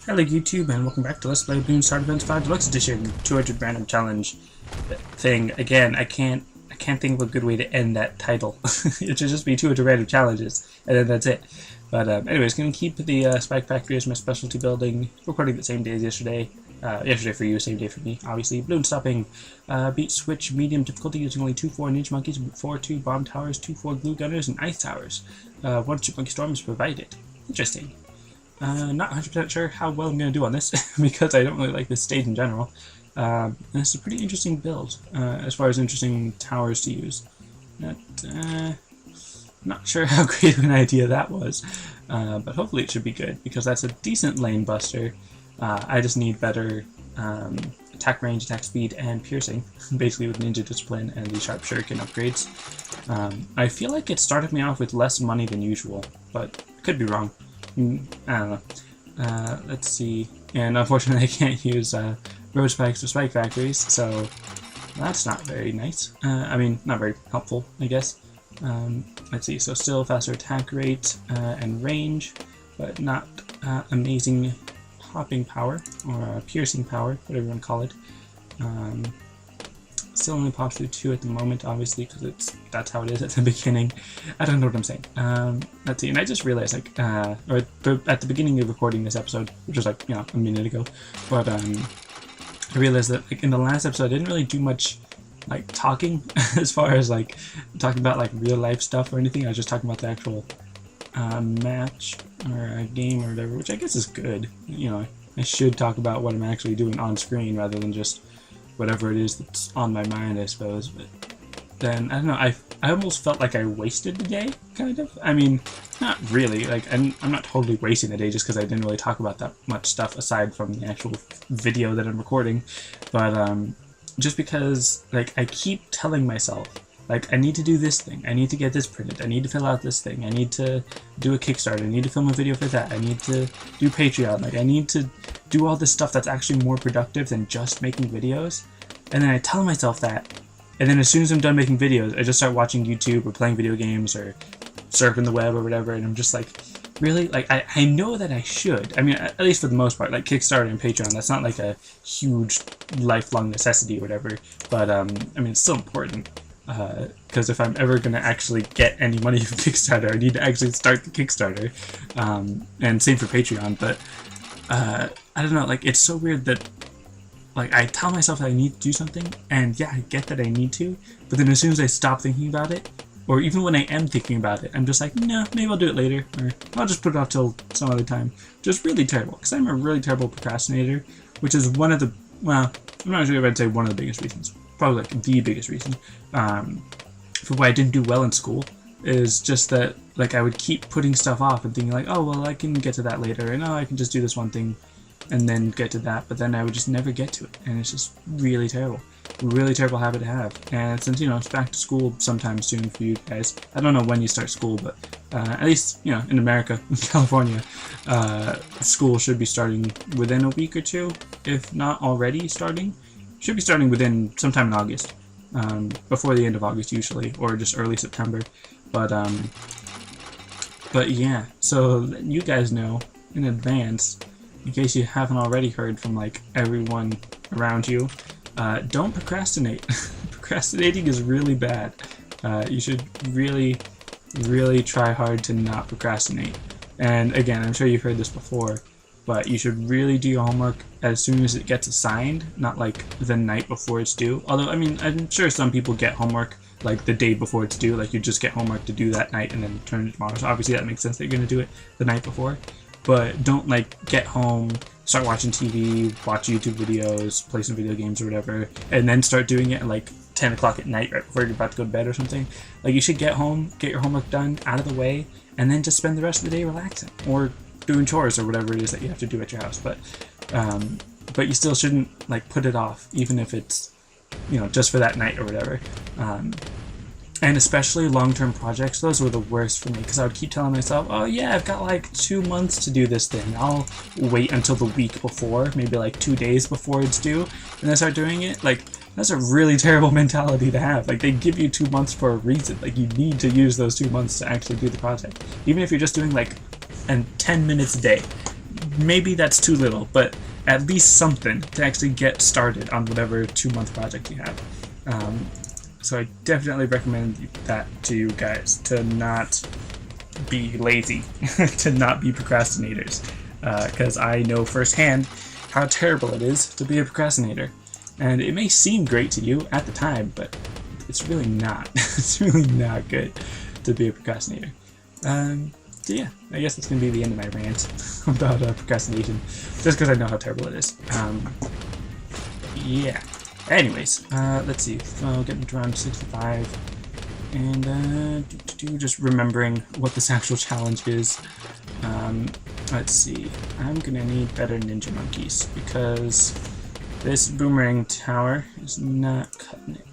Hello YouTube and welcome back to Let's Play Bloons Start Events 5 Deluxe Edition 200 Random Challenge thing. Again, I can't think of a good way to end that title. It should just be 200 Random Challenges and then that's it. But anyways, gonna keep the Spike Factory as my specialty building. Recording the same day as yesterday. Yesterday for you, same day for me, obviously. Balloon stopping. Beat switch medium difficulty using only 2 4-inch monkeys, 4-2 bomb towers, 2 4 glue gunners, and ice towers. 1 chipmunk storm is provided. Interesting. Not 100% sure how well I'm going to do on this because I don't really like this stage in general. And it's a pretty interesting build as far as interesting towers to use. Not sure how great of an idea that was, but hopefully it should be good because that's a decent lane buster. I just need better attack range, attack speed, and piercing, basically with ninja discipline and the sharp shuriken upgrades. I feel like it started me off with less money than usual, but could be wrong. I don't know. Let's see. And unfortunately I can't use road spikes or spike factories, so that's not very nice. I mean, not very helpful, I guess. Let's see. So still faster attack rate and range, but not amazing hopping power or piercing power, whatever you want to call it. Still only pops through 2 at the moment, obviously, because that's how it is at the beginning. I don't know what I'm saying. Let's see, and I just realized, like, or at the beginning of recording this episode, which was like, a minute ago, but I realized that, like, in the last episode, I didn't really do much, like, talking as far as, like, talking about, like, real life stuff or anything. I was just talking about the actual match or a game or whatever, which I guess is good. I should talk about what I'm actually doing on screen rather than just whatever it is that's on my mind, I suppose. But then, I don't know, I almost felt like I wasted the day, kind of. I mean, not really. Like, I'm not totally wasting the day just because I didn't really talk about that much stuff aside from the actual video that I'm recording. But just because, like, I keep telling myself, like, I need to do this thing, I need to get this printed, I need to fill out this thing, I need to do a Kickstarter, I need to film a video for that, I need to do Patreon, like, I need to do all this stuff that's actually more productive than just making videos. And then I tell myself that, and then as soon as I'm done making videos, I just start watching YouTube or playing video games or surfing the web or whatever, and I'm just like, really? Like, I know that I should. I mean, at least for the most part, like Kickstarter and Patreon, that's not like a huge lifelong necessity or whatever, but I mean, it's still important. Because if I'm ever going to actually get any money from Kickstarter, I need to actually start the Kickstarter. And same for Patreon, but I don't know, like, it's so weird that, like, I tell myself that I need to do something, and yeah, I get that I need to, but then as soon as I stop thinking about it, or even when I am thinking about it, I'm just like, no, maybe I'll do it later, or I'll just put it off till some other time. Just really terrible, because I'm a really terrible procrastinator, which is one of the, well, I'm not sure if I'd say one of the biggest reasons, probably like the biggest reason, for why I didn't do well in school, is just that, like, I would keep putting stuff off and thinking like, oh, well, I can get to that later, and oh, I can just do this one thing and then get to that, but then I would just never get to it, and it's just really terrible habit to have. And since, it's back to school sometime soon for you guys, I don't know when you start school, but at least, in America, in California, school should be starting within a week or two, if not already starting. Should be starting within sometime in August, before the end of August usually, or just early September, but yeah, so you guys know in advance, in case you haven't already heard from, like, everyone around you, don't procrastinate. Procrastinating is really bad. You should really try hard to not procrastinate. And again, I'm sure you've heard this before, but you should really do your homework as soon as it gets assigned, not like the night before it's due. Although, I mean, I'm sure some people get homework like the day before it's due, like you just get homework to do that night and then turn it tomorrow. So obviously that makes sense that you're going to do it the night before. But don't, like, get home, start watching TV, watch YouTube videos, play some video games or whatever, and then start doing it at like 10 o'clock at night right before you're about to go to bed or something. Like, you should get home, get your homework done, out of the way, and then just spend the rest of the day relaxing or doing chores or whatever it is that you have to do at your house. But you still shouldn't, like, put it off, even if it's, just for that night or whatever. And especially long-term projects, those were the worst for me, because I would keep telling myself, oh yeah, I've got like 2 months to do this thing. I'll wait until the week before, maybe like 2 days before it's due, and then start doing it. Like, that's a really terrible mentality to have. Like, they give you 2 months for a reason. Like, you need to use those 2 months to actually do the project. Even if you're just doing like 10 minutes a day, maybe that's too little, but at least something to actually get started on whatever 2-month project you have. So I definitely recommend that to you guys, to not be lazy, to not be procrastinators, because I know firsthand how terrible it is to be a procrastinator. And it may seem great to you at the time, but it's really not. It's really not good to be a procrastinator. So yeah, I guess that's going to be the end of my rant about procrastination, just because I know how terrible it is. Yeah. Anyways, let's see. So getting to around 65, and just remembering what this actual challenge is. Let's see. I'm going to need better ninja monkeys, because this boomerang tower is not cutting it.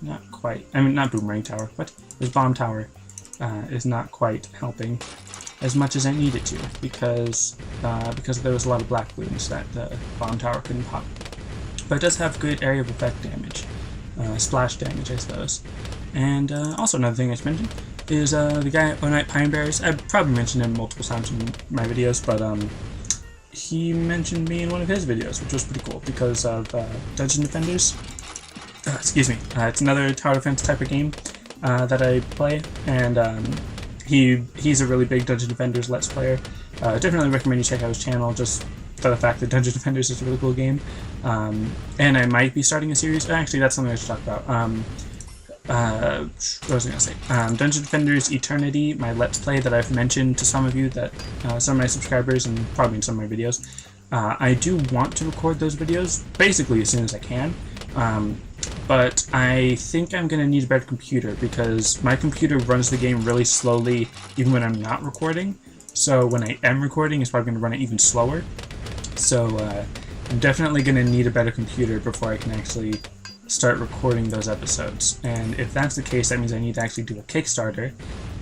Not quite. I mean, not boomerang tower, but this bomb tower is not quite helping as much as I need it to, because there was a lot of black balloons that the bomb tower couldn't pop. But it does have good area of effect damage, splash damage, I suppose. And also another thing I should mention is the guy at One Night Pine Bears. I've probably mentioned him multiple times in my videos, but he mentioned me in one of his videos, which was pretty cool because of Dungeon Defenders. Excuse me. It's another tower defense type of game that I play, and he's a really big Dungeon Defenders Let's Player. Definitely recommend you check out his channel, just for the fact that Dungeon Defenders is a really cool game. And I might be starting a series. Actually, that's something I should talk about. What was I going to say? Dungeon Defenders Eternity, my Let's Play that I've mentioned to some of you, that some of my subscribers, and probably in some of my videos. I do want to record those videos basically as soon as I can. But I think I'm going to need a better computer, because my computer runs the game really slowly even when I'm not recording. So when I am recording, it's probably going to run it even slower. So I'm definitely going to need a better computer before I can actually start recording those episodes. And if that's the case, that means I need to actually do a Kickstarter.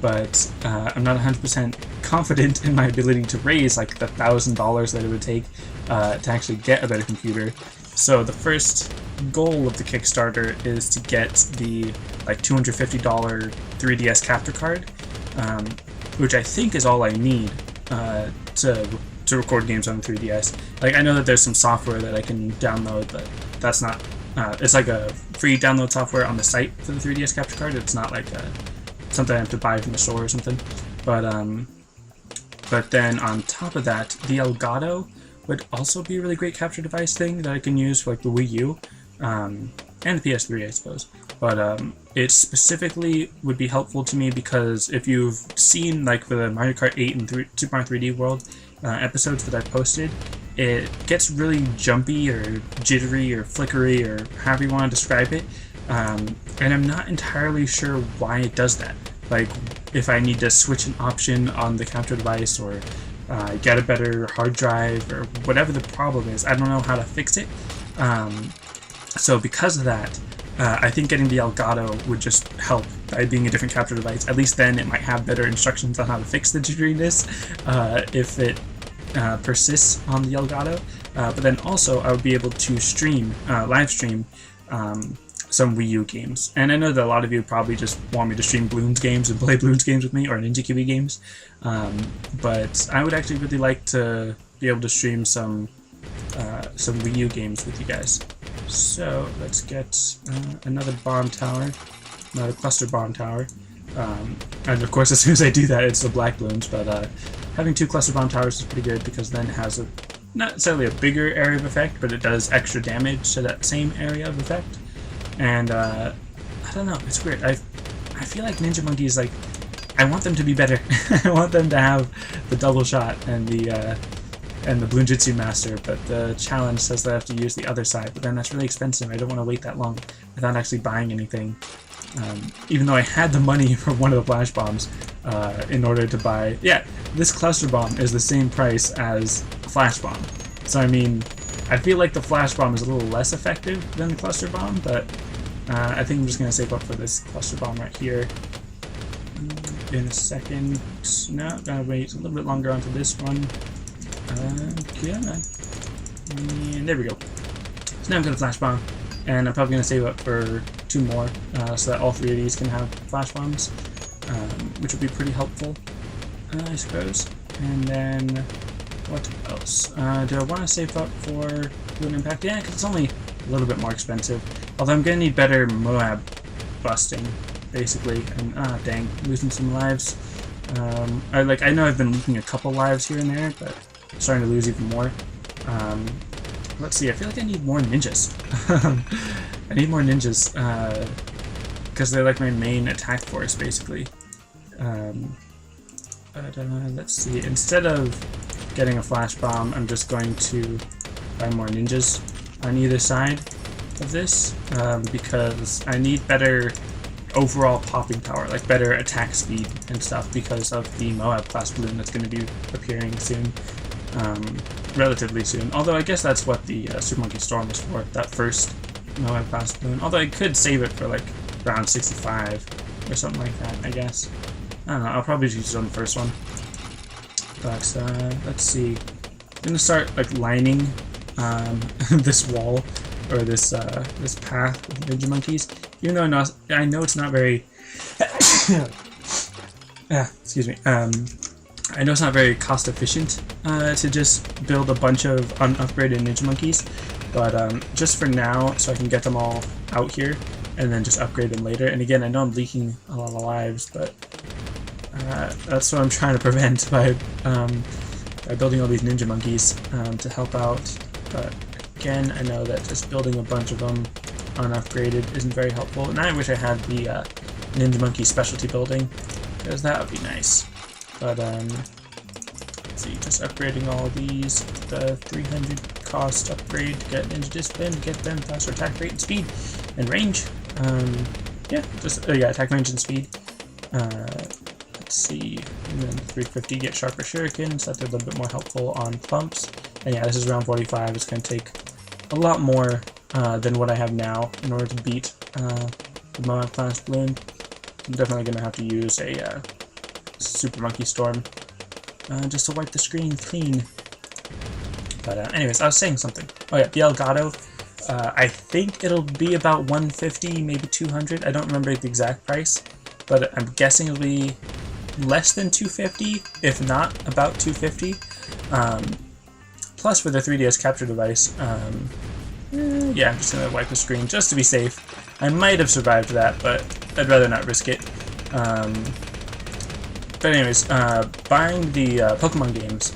But I'm not 100% confident in my ability to raise like the $1,000 that it would take to actually get a better computer. So the first goal of the Kickstarter is to get the like $250 3DS capture card, which I think is all I need to record games on the 3DS. Like, I know that there's some software that I can download, but that's not. It's like a free download software on the site for the 3DS capture card. It's not like something I have to buy from the store or something. But then on top of that, the Elgato would also be a really great capture device thing that I can use for like the Wii U and the PS3, I suppose. But it specifically would be helpful to me because if you've seen like for the Mario Kart 8 and Super Mario 3D World episodes that I posted, it gets really jumpy or jittery or flickery or however you want to describe it, and I'm not entirely sure why it does that. Like if I need to switch an option on the capture device or get a better hard drive or whatever the problem is, I don't know how to fix it. So because of that, I think getting the Elgato would just help by being a different capture device. At least then it might have better instructions on how to fix the jitteriness if it persists on the Elgato. But then also I would be able to stream, live stream some Wii U games. And I know that a lot of you probably just want me to stream Bloons games and play Bloons games with me, or Ninja QB games. But I would actually really like to be able to stream some Wii U games with you guys. So let's get another bomb tower, another cluster bomb tower. And of course, as soon as I do that, it's the black balloons. But having 2 cluster bomb towers is pretty good because then it has not necessarily a bigger area of effect, but it does extra damage to that same area of effect. And I don't know, it's weird. I feel like Ninja Monkeys, like, I want them to be better. I want them to have the double shot and the Bloonjitsu Master, but the challenge says that I have to use the other side, but then that's really expensive. I don't want to wait that long without actually buying anything. Even though I had the money for one of the flash bombs in order to buy... Yeah, this cluster bomb is the same price as a flash bomb. So I mean, I feel like the flash bomb is a little less effective than the cluster bomb, but I think I'm just going to save up for this cluster bomb right here in a second. No, gotta wait a little bit longer onto this one. Yeah, and there we go. So now I'm gonna flash bomb, and I'm probably gonna save up for 2 more, so that all 3 of these can have flash bombs, which would be pretty helpful, I suppose. And then what else? Do I want to save up for Balloon Impact? Yeah, because it's only a little bit more expensive. Although I'm going to need better Moab busting, basically. And, dang, losing some lives. I know I've been losing a couple lives here and there, but I'm starting to lose even more. Let's see, I feel like I need more ninjas. I need more ninjas, because they're like my main attack force, basically. Let's see, instead of getting a flash bomb, I'm just going to buy more ninjas on either side of this, because I need better overall popping power, like better attack speed and stuff, because of the Moab class balloon that's going to be appearing soon, relatively soon. Although I guess that's what the Super Monkey Storm is for, that first Moab class balloon. Although I could save it for like round 65 or something like that, I guess. I don't know, I'll probably just use it on the first one. But let's see. I'm gonna start like lining this wall or this this path with Ninja Monkeys. Even though I know it's not very excuse me. I know it's not very cost efficient to just build a bunch of unupgraded Ninja Monkeys, but just for now, so I can get them all out here and then just upgrade them later. And again, I know I'm leaking a lot of lives, but that's what I'm trying to prevent by building all these Ninja Monkeys to help out. But again, I know that just building a bunch of them unupgraded isn't very helpful. And I wish I had the Ninja Monkey specialty building, because that would be nice. But let's see, just upgrading all these, the 300 cost upgrade to get Ninja Discipline, to get them faster attack rate and speed and range. Yeah, just attack range and speed. Let's see, and then 350 get sharper shurikens, so they're a little bit more helpful on clumps. And yeah, this is round 45. It's going to take a lot more than what I have now in order to beat the Moab class balloon. I'm definitely going to have to use a Super Monkey Storm just to wipe the screen clean. But anyways, I was saying something. Oh yeah, the Elgato. I think it'll be about 150, maybe 200. I don't remember the exact price, but I'm guessing it'll be less than 250, if not about 250. Plus for the 3DS capture device, yeah, I'm just gonna wipe the screen just to be safe. I might have survived that, but I'd rather not risk it. But anyways, buying the Pokemon games,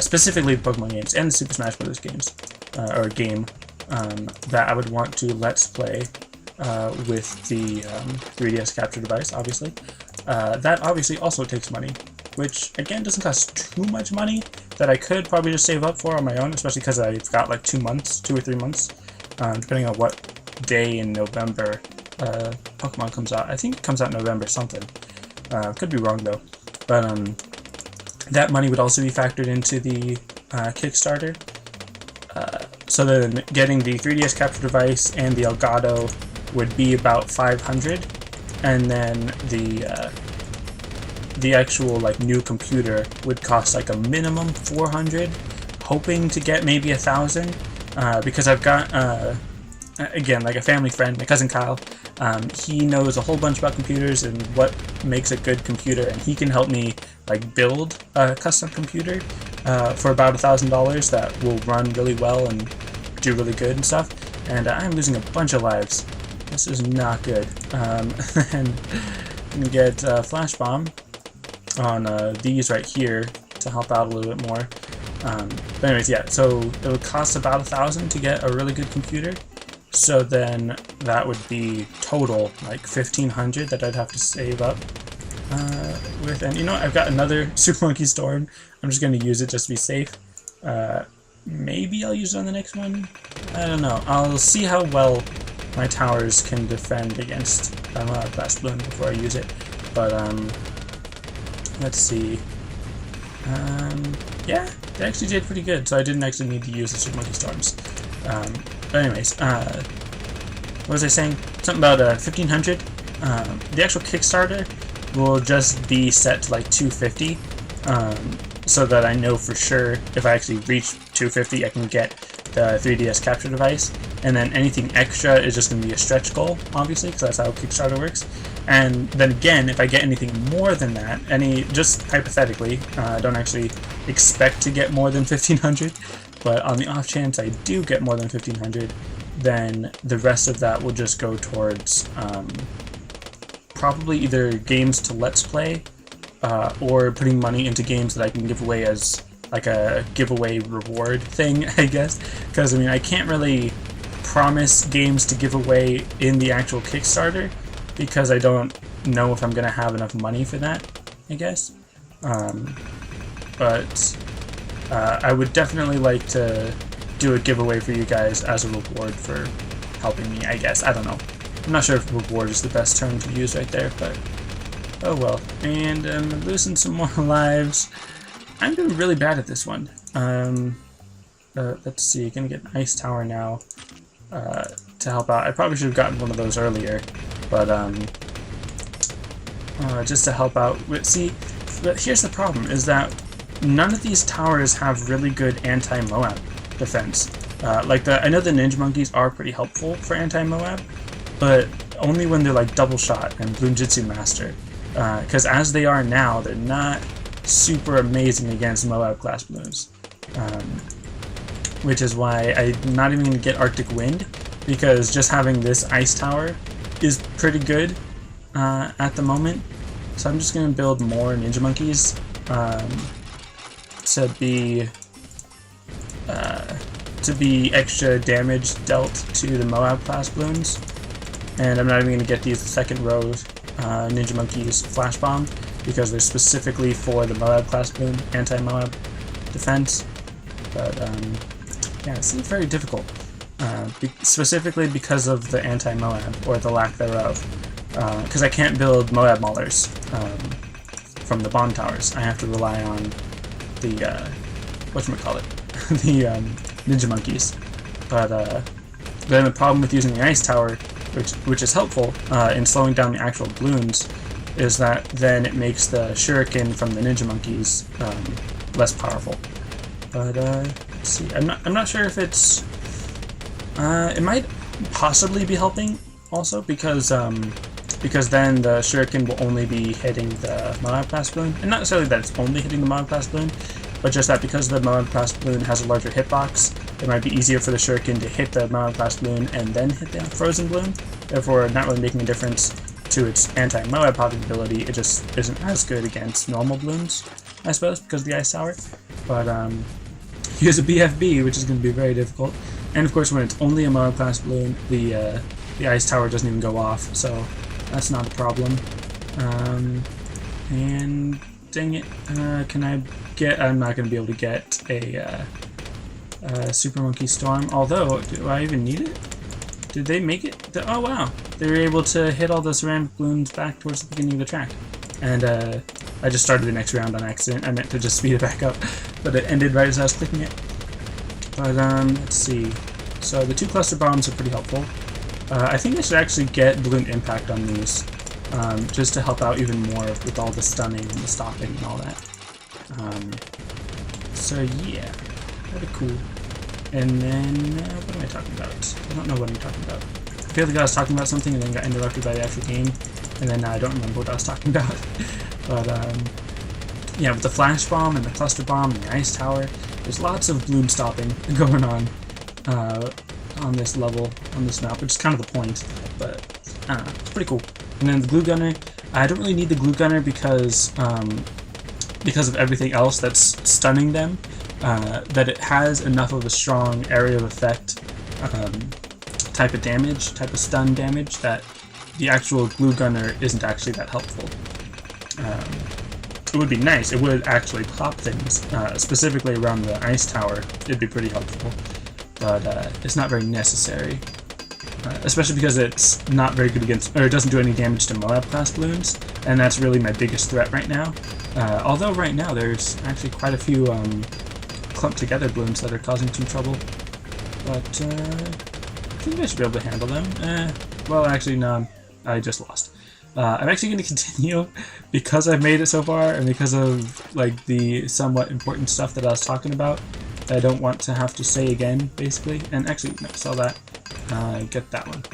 specifically the Pokemon games and the Super Smash Bros. Games, or game, that I would want to Let's Play with the 3DS capture device, obviously. That obviously also takes money, which again doesn't cost too much money that I could probably just save up for on my own, especially because I've got like 2 or 3 months, depending on what day in November Pokemon comes out. I think it comes out November something. Could be wrong though. But that money would also be factored into the Kickstarter. So then getting the 3DS capture device and the Elgato would be about 500, and then the actual like new computer would cost like a minimum 400, hoping to get maybe 1,000, because I've got again, like a family friend, my cousin Kyle. He knows a whole bunch about computers and what makes a good computer, and he can help me like build a custom computer for about $1,000 that will run really well and do really good and stuff. And I'm losing a bunch of lives. This is not good. And I'm gonna get Flash Bomb on these right here to help out a little bit more. But anyways, yeah, so it would cost about 1,000 to get a really good computer. So then that would be total like 1,500 that I'd have to save up with. And you know, I've got another Super Monkey Storm. I'm just going to use it just to be safe. Maybe I'll use it on the next one. I don't know. I'll see how well my towers can defend against Blast Balloon before I use it. But let's see. Yeah, they actually did pretty good. So I didn't actually need to use the Super Monkey Storms. But anyways, what was I saying? Something about 1,500. The actual Kickstarter will just be set to like 250, so that I know for sure if I actually reach 250, I can get the 3DS capture device, and then anything extra is just going to be a stretch goal, obviously, because that's how Kickstarter works. And then again, if I get anything more than that, just hypothetically, don't actually expect to get more than 1500, but on the off chance I do get more than 1500, then the rest of that will just go towards probably either games to Let's Play or putting money into games that I can give away as like a giveaway reward thing, I guess. Because I mean, I can't really promise games to give away in the actual Kickstarter because I don't know if I'm gonna have enough money for that, I guess. But I would definitely like to do a giveaway for you guys as a reward for helping me, I guess. I don't know. I'm not sure if reward is the best term to use right there, but oh well. And I'm losing some more lives. I'm doing really bad at this one. Let's see, gonna get an ice tower now to help out. I probably should have gotten one of those earlier, but just to help out. See, but here's the problem, is that none of these towers have really good anti-Moab defense. Like I know the Ninja Monkeys are pretty helpful for anti-Moab, but only when they're like Double Shot and Bloonjitsu Master. Because as they are now, they're not super amazing against Moab class balloons. Which is why I'm not even going to get Arctic Wind, because just having this ice tower is pretty good at the moment. So I'm just going to build more Ninja Monkeys to be extra damage dealt to the Moab class balloons. And I'm not even going to get these second row Ninja Monkeys Flash Bomb, because they're specifically for the Moab class balloon anti-Moab defense. But yeah, it's very difficult, specifically because of the anti-Moab, or the lack thereof. Because I can't build Moab Maulers from the bomb towers. I have to rely on the whatchamacallit, the Ninja Monkeys. But then the problem with using the ice tower, which is helpful in slowing down the actual balloons, is that then it makes the shuriken from the Ninja Monkeys less powerful. But let's see, I'm not sure if it's it might possibly be helping also, because then the shuriken will only be hitting the Moab class balloon, and not necessarily that it's only hitting the Moab class balloon, but just that because the Moab class balloon has a larger hitbox, it might be easier for the shuriken to hit the Moab class balloon and then hit the frozen balloon, therefore not really making a difference to its anti-Moab popping ability. It just isn't as good against normal balloons, I suppose, because of the ice tower. But use a BFB, which is going to be very difficult. And of course, when it's only a Moab class balloon, the ice tower doesn't even go off, so that's not a problem. And dang it, can I get? I'm not going to be able to get a Super Monkey Storm. Although, do I even need it? Did they make it? Oh wow, they were able to hit all the ceramic balloons back towards the beginning of the track. And I just started the next round on accident. I meant to just speed it back up, but it ended right as I was clicking it. But let's see. So the 2 cluster bombs are pretty helpful. I think I should actually get balloon impact on these, just to help out even more with all the stunning and the stopping and all that. So yeah, very cool. And then what am I talking about? I don't know what I'm talking about. I feel like I was talking about something and then got interrupted by the actual game, and then I don't remember what I was talking about. But yeah, with the flash bomb and the cluster bomb and the ice tower, there's lots of balloon stopping going on this level, on this map, which is kind of the point. But I don't know, it's pretty cool. And then the glue gunner, I don't really need the glue gunner because of everything else that's stunning them. That it has enough of a strong area of effect type of damage, type of stun damage, that the actual glue gunner isn't actually that helpful. It would be nice, it would actually pop things, specifically around the ice tower. It'd be pretty helpful, but it's not very necessary, especially because it's not very good against, or it doesn't do any damage to Moab class balloons, and that's really my biggest threat right now. Although right now there's actually quite a few clumped together balloons that are causing some trouble, but I think I should be able to handle them. Well, actually no, I just lost. I'm actually going to continue because I've made it so far, and because of like the somewhat important stuff that I was talking about that I don't want to have to say again, basically. And actually, no, sell that, get that one.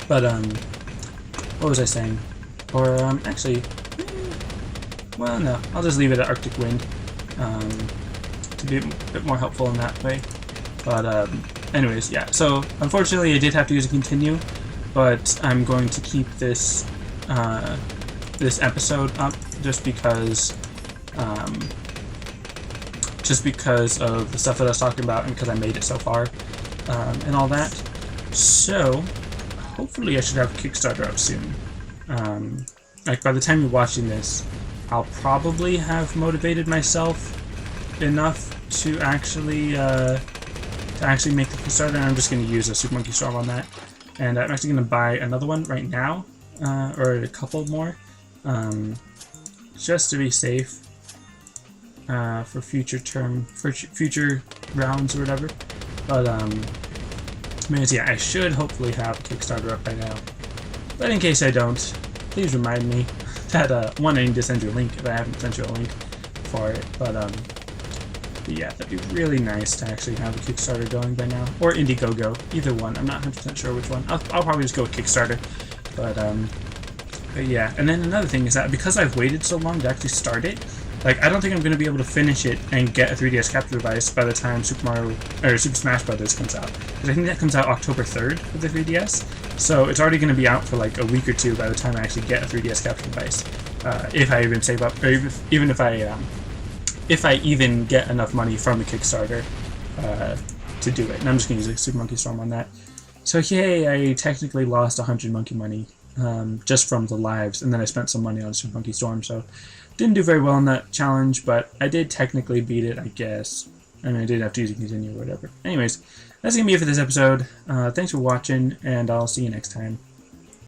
But what was I saying? Or actually, well, no, I'll just leave it at Arctic Wind. to be a bit more helpful in that way. But anyways, yeah. So unfortunately, I did have to use a continue, but I'm going to keep this this episode up just because of the stuff that I was talking about and because I made it so far and all that. So hopefully I should have a Kickstarter up soon. Like by the time you're watching this, I'll probably have motivated myself enough to actually make the Kickstarter, and I'm just going to use a Super Monkey Storm on that. And I'm actually going to buy another one right now, or a couple more, just to be safe for future rounds or whatever. But yeah, I should hopefully have a Kickstarter up by now. But in case I don't, please remind me that one, I need to send you a link if I haven't sent you a link for it. But yeah, that'd be really nice to actually have a Kickstarter going by now, or Indiegogo, either one. I'm not 100% sure which one. I'll probably just go with Kickstarter. But yeah, and then another thing is that because I've waited so long to actually start it, like I don't think I'm going to be able to finish it and get a 3DS capture device by the time Super Smash Bros. Comes out. Because I think that comes out October 3rd for the 3DS. So it's already going to be out for like a week or two by the time I actually get a 3DS capture device. If I even save up, or even if I even get enough money from the Kickstarter to do it. And I'm just going to use a Super Monkey Storm on that. So yay, I technically lost 100 monkey money just from the lives, and then I spent some money on Super Monkey Storm, so didn't do very well in that challenge, but I did technically beat it, I guess. I mean, I did have to use a continue or whatever. Anyways, that's going to be it for this episode. Thanks for watching, and I'll see you next time.